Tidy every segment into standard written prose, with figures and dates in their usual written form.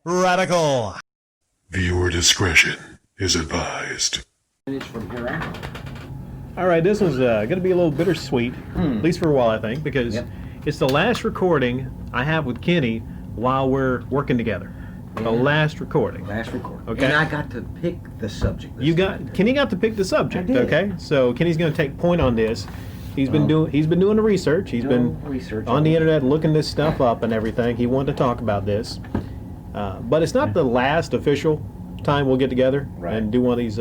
Radical. Viewer discretion is advised. From here out. All right, this one's going to be a little bittersweet, at least for a while, I think, because it's the last recording I have with Kenny while we're working together. The last recording. Last recording. Okay. And I got to pick the subject. Kenny got to pick the subject. I did. Okay. So Kenny's going to take point on this. He's been doing the research. He's been research on the internet looking this stuff up and everything. He wanted to talk about this, but it's not the last official time we'll get together and do one of these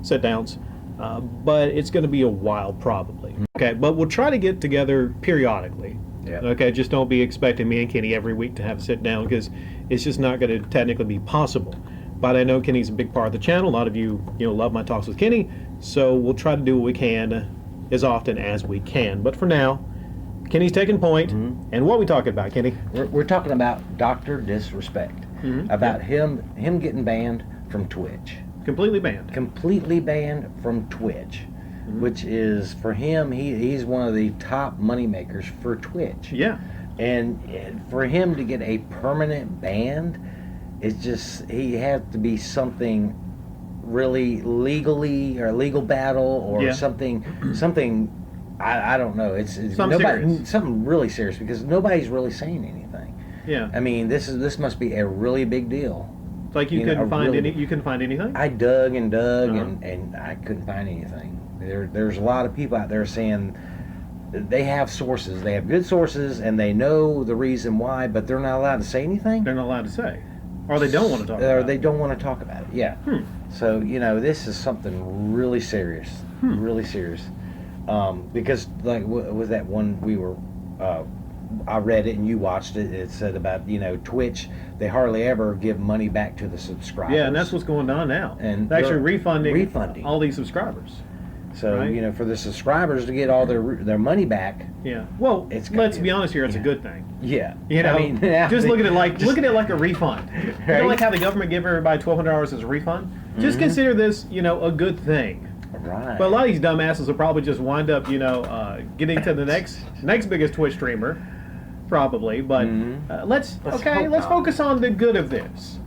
sit downs. But it's going to be a while probably. Okay. But we'll try to get together periodically. Yeah. Okay. Just don't be expecting me and Kenny every week to have a sit down because it's just not going to technically be possible. But I know Kenny's a big part of the channel. A lot of you love my talks with Kenny, so we'll try to do what we can as often as we can. But for now, Kenny's taking point. And what are we talking about, Kenny? We're talking about Dr. Disrespect. About him getting banned from Twitch. Completely banned. Completely banned from Twitch. Which is, for him, he's one of the top money makers for Twitch. Yeah. And for him to get a permanent ban, it's just, he had to be something really legally, or a legal battle, or something I don't know. It's something really serious, because nobody's really saying anything. Yeah. I mean, this must be a really big deal. It's like you couldn't find anything? I dug and dug and I couldn't find anything. There's a lot of people out there saying they have sources, they have good sources, and they know the reason why, but they're not allowed to say anything. They're not allowed to say. Or they don't want to talk about it. Or they don't want to talk about it, yeah. So, this is something really serious. Really serious. Because, like, was that one we were, I read it and you watched it, it said about, Twitch, they hardly ever give money back to the subscribers. Yeah, and that's what's going on now. And they're actually refunding all these subscribers. So, for the subscribers to get all their money back. Yeah. Well, let's be honest here, it's a good thing. Yeah. I mean, just look at it like a refund. Right? Like how the government give everybody $1,200 as a refund. Just consider this, a good thing. Right. But a lot of these dumbasses will probably just wind up, getting to the next biggest Twitch streamer, probably. But let's focus on the good of this.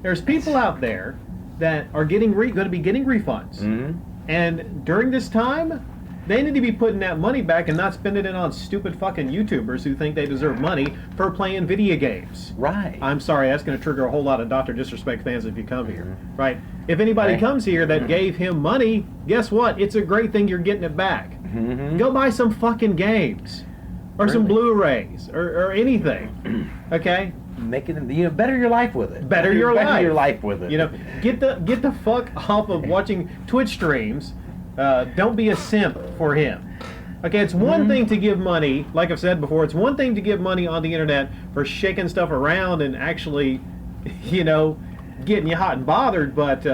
There's people out there that are going to be getting refunds. And during this time, they need to be putting that money back and not spending it on stupid fucking YouTubers who think they deserve money for playing video games. Right. I'm sorry, that's going to trigger a whole lot of Dr. Disrespect fans if you come here. Right? If anybody comes here that gave him money, guess what? It's a great thing you're getting it back. Go buy some fucking games. Or some Blu-rays. Or anything. Okay? Making them, better your life with it. Better your life with it. Get the fuck off of watching Twitch streams. Don't be a simp for him. Okay, it's one thing to give money, like I've said before, it's one thing to give money on the internet for shaking stuff around and actually, getting you hot and bothered, but,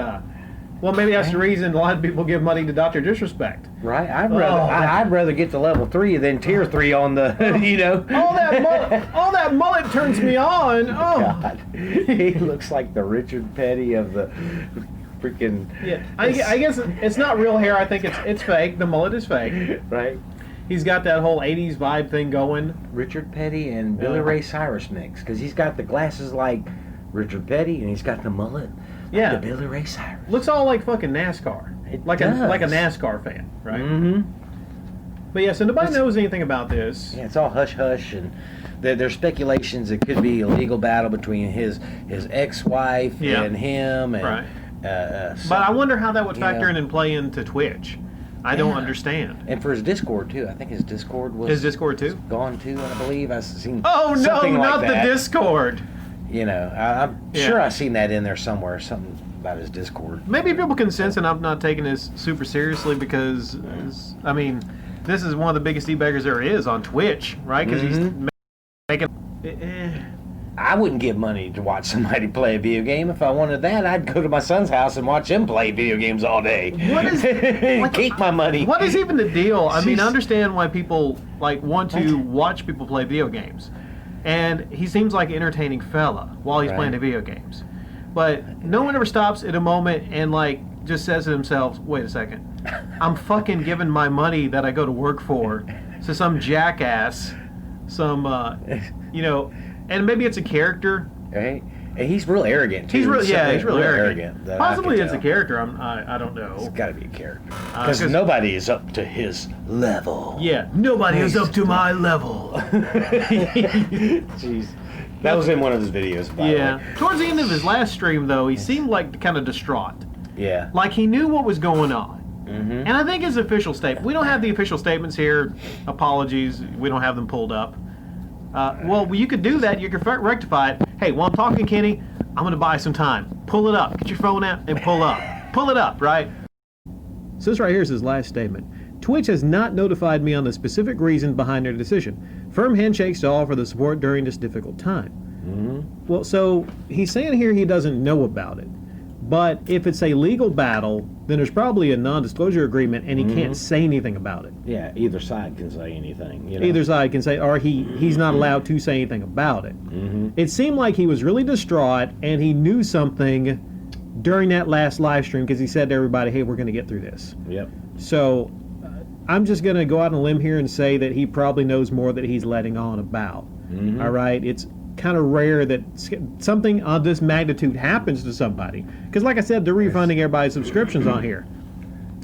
well, maybe that's the reason a lot of people give money to Dr. Disrespect. Right, I'd rather get to level 3 than tier 3 on the, all that mullet turns me on. Oh, God. He looks like the Richard Petty of the freaking. Yeah, I guess it's not real hair. I think it's fake. The mullet is fake. Right. He's got that whole '80s vibe thing going. Richard Petty and Billy Ray Cyrus mix, because he's got the glasses like Richard Petty and he's got the mullet. Yeah, like the Billy Ray Cyrus. Looks all like fucking NASCAR. Like a NASCAR fan, right? But yeah, so nobody knows anything about this. Yeah, it's all hush hush, and there's speculations it could be a legal battle between his ex-wife and him, and but I wonder how that would factor in and play into Twitch. I don't understand. And for his Discord too, I think his Discord was gone too. I believe I've seen. Oh no, something not like that. the Discord. I'm sure I've seen that in there somewhere. Something about his Discord. Maybe people can sense and I'm not taking this super seriously because, I mean, this is one of the biggest e-beggars there is on Twitch, right? Because he's making. I wouldn't give money to watch somebody play a video game. If I wanted that, I'd go to my son's house and watch him play video games all day. What is keep my money? What is even the deal? I mean, I understand why people want to watch people play video games, and he seems like an entertaining fella while he's playing the video games. But no one ever stops at a moment and just says to themselves, "Wait a second, I'm fucking giving my money that I go to work for to some jackass, some And maybe it's a character. Right. He's real arrogant, too. He's real arrogant. Possibly as a character, I don't know. It's got to be a character. Because nobody is up to his level. Yeah, nobody is up to my level. Jeez. That was in one of his videos, by the way. Towards the end of his last stream, though, he seemed like kind of distraught. Yeah. Like he knew what was going on. Mm-hmm. And I think his official statement, we don't have the official statements here. Apologies, we don't have them pulled up. Well, you could do that. You could rectify it. Hey, while I'm talking, Kenny, I'm going to buy some time. Pull it up. Get your phone out and pull up. Pull it up, right? So this right here is his last statement. Twitch has not notified me on the specific reason behind their decision. Firm handshakes to all for the support during this difficult time. Mm-hmm. Well, so he's saying here he doesn't know about it. But if it's a legal battle, then there's probably a non-disclosure agreement, and he can't say anything about it. Yeah, either side can say anything. You know? Either side can say, or he's not allowed to say anything about it. Mm-hmm. It seemed like he was really distraught, and he knew something during that last live stream because he said to everybody, hey, we're going to get through this. Yep. So I'm just going to go out on a limb here and say that he probably knows more that he's letting on about. Mm-hmm. All right? It's kind of rare that something on this magnitude happens to somebody. Because like I said, they're refunding everybody's subscriptions on here.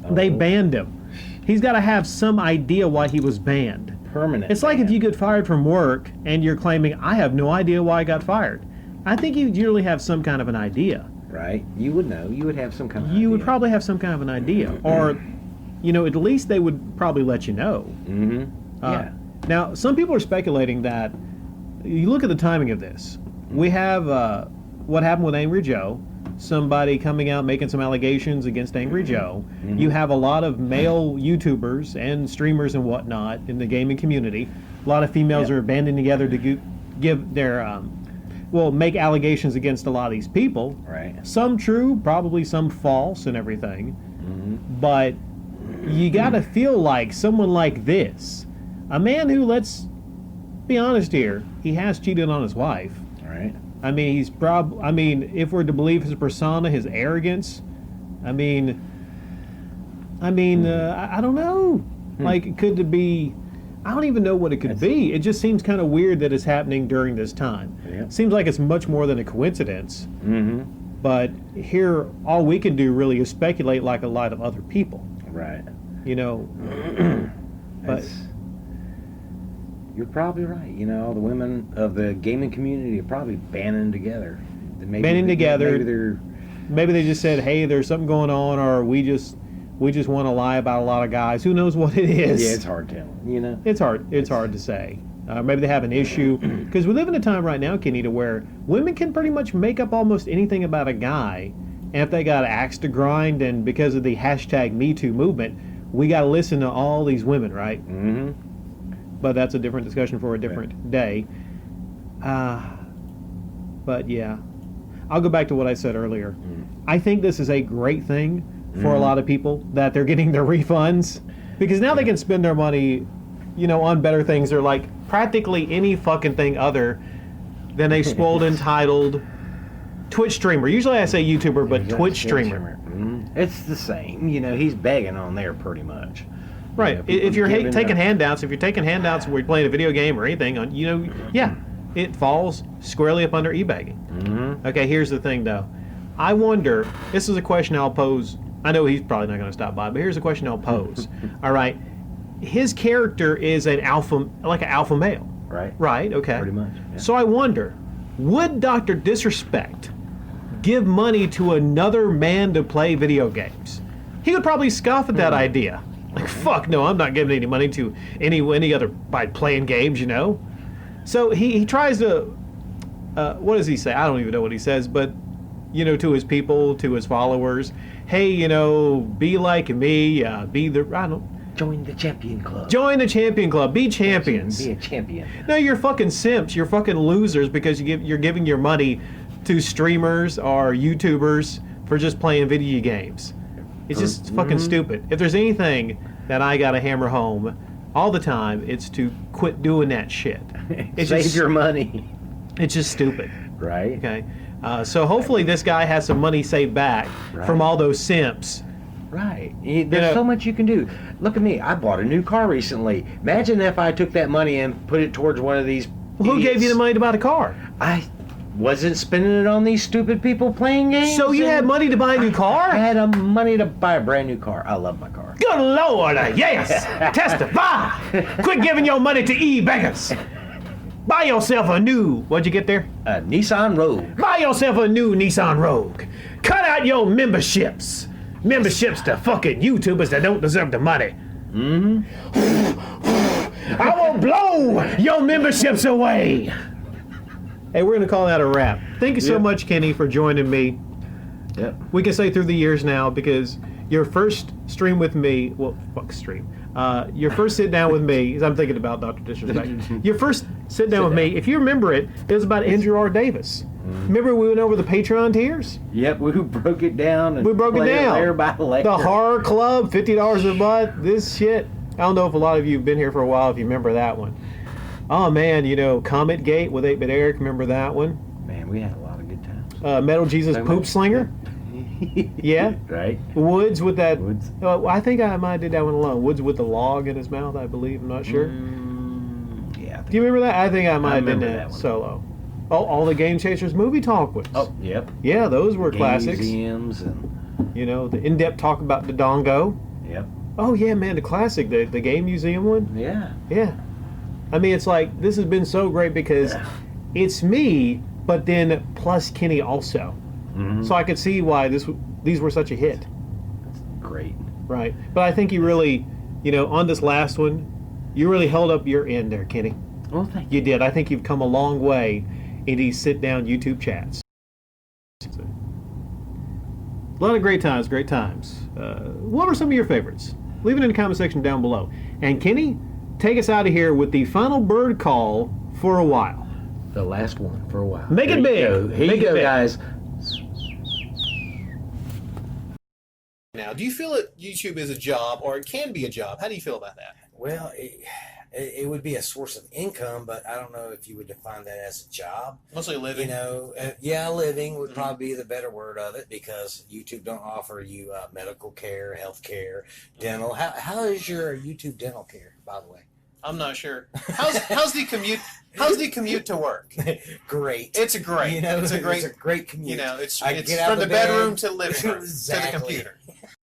They banned him. He's got to have some idea why he was banned. Permanent. It's like if you get fired from work and you're claiming, I have no idea why I got fired. I think you usually have some kind of an idea. Right. You would know. You would have some kind of idea. You would probably have some kind of an idea. Or, at least they would probably let you know. Mm-hmm. Yeah. Now, some people are speculating that you look at the timing of this. We have what happened with Angry Joe, somebody coming out making some allegations against Angry Joe. Mm-hmm. You have a lot of male YouTubers and streamers and whatnot in the gaming community. A lot of females are banding together to give their, make allegations against a lot of these people. Right. Some true, probably some false and everything. Mm-hmm. But you got to feel like someone like this, a man who, let's be honest here, he has cheated on his wife. Right. I mean, if we're to believe his persona, his arrogance, I don't know. Like, could it be, I don't even know what it could be. It just seems kind of weird that it's happening during this time. Yeah. Seems like it's much more than a coincidence. Mm-hmm. But here, all we can do really is speculate like a lot of other people. Right. But you're probably right. The women of the gaming community are probably banding together. Maybe they just said, hey, there's something going on, or we just want to lie about a lot of guys. Who knows what it is? Yeah, it's hard telling, It's hard to say. Maybe they have an issue. Because we live in a time right now, Kenny, to where women can pretty much make up almost anything about a guy. And if they got an axe to grind, and because of the #MeToo movement, we got to listen to all these women, right? Mm-hmm. But that's a different discussion for a different day. But yeah, I'll go back to what I said earlier. I think this is a great thing for a lot of people that they're getting their refunds, because now they can spend their money, on better things. They're like practically any fucking thing other than a spoiled, entitled Twitch streamer. Usually I say YouTuber, but Twitch streamer. It's the same. He's begging on there pretty much. Right. If you're taking handouts, where you're playing a video game or anything, it falls squarely up under e-begging. Mm-hmm. Okay, here's the thing, though. I wonder, this is a question I'll pose. I know he's probably not going to stop by, but here's a question I'll pose. All right. His character is an alpha male. Right. Right, okay. Pretty much. Yeah. So I wonder, would Dr.Disrespect give money to another man to play video games? He would probably scoff at that idea. Like, fuck no, I'm not giving any money to any other by playing games, So he tries to, what does he say? I don't even know what he says, but, to his people, to his followers, hey, be like me, join the champion club. Join the champion club. Be champions. Be a champion. No, you're fucking simps. You're fucking losers because you're giving your money to streamers or YouTubers for just playing video games. It's just fucking stupid. If there's anything that I gotta hammer home all the time, it's to quit doing that shit. Save your money. It's just stupid. Right. Okay. So hopefully this guy has some money saved back from all those simps. Right. There's so much you can do. Look at me. I bought a new car recently. Imagine if I took that money and put it towards one of these. Well, who gave you the money to buy the car? wasn't spending it on these stupid people playing games. So you had money to buy a new car? I had money to buy a brand new car. I love my car. Good Lord, yes! Testify! Quit giving your money to e-beggars. Buy yourself a new, what'd you get there? A Nissan Rogue. Buy yourself a new Nissan Rogue. Cut out your memberships. Memberships to fucking YouTubers that don't deserve the money. I will blow your memberships away. Hey, we're going to call that a wrap. Thank you so much, Kenny, for joining me. Yep. We can say through the years now, because your first stream with me, well, fuck stream. Your first sit down with me, I'm thinking about Dr. Disrespect. Your first sit down with me, if you remember it, it was about Andrew R. Davis. Remember we went over the Patreon tiers? Yep, we broke it down. And we broke it down. Layer by layer. The Horror Club, $50 a month, this shit. I don't know if a lot of you have been here for a while if you remember that one. Oh man, Comet Gate with 8-Bit Eric, remember that one? Man, we had a lot of good times. Metal Jesus Poop Slinger. Yeah. Right. Woods with that. Woods. I think I might have did that one alone. Woods with the log in his mouth, I believe. I'm not sure. Yeah. Do you remember that? I think I might have done that that solo. Oh, all the Game Chasers movie talk ones. Oh, yep. Yeah, those were Game classics. Museums and the in-depth talk about the Dongo. Yep. Oh yeah, man, the classic, the Game Museum one. Yeah. Yeah. I mean, it's like, this has been so great because it's me, but then plus Kenny also. So I could see why these were such a hit. That's great. Right. But I think you really, on this last one, you really held up your end there, Kenny. Well, thank you. You did. I think you've come a long way in these sit-down YouTube chats. A lot of great times, great times. What were some of your favorites? Leave it in the comment section down below. And Kenny, take us out of here with the final bird call for a while. The last one for a while. Make it big. Here you go, guys. Now, do you feel that YouTube is a job, or it can be a job? How do you feel about that? Well, it would be a source of income, but I don't know if you would define that as a job. Mostly living. Living would probably be the better word of it, because YouTube don't offer you medical care, health care, dental. How is your YouTube dental care, by the way? I'm not sure. How's the commute? How's the commute to work? Great. It's a great. It's a great commute. It's I from get out the of bed. bedroom to living room Exactly. to the computer.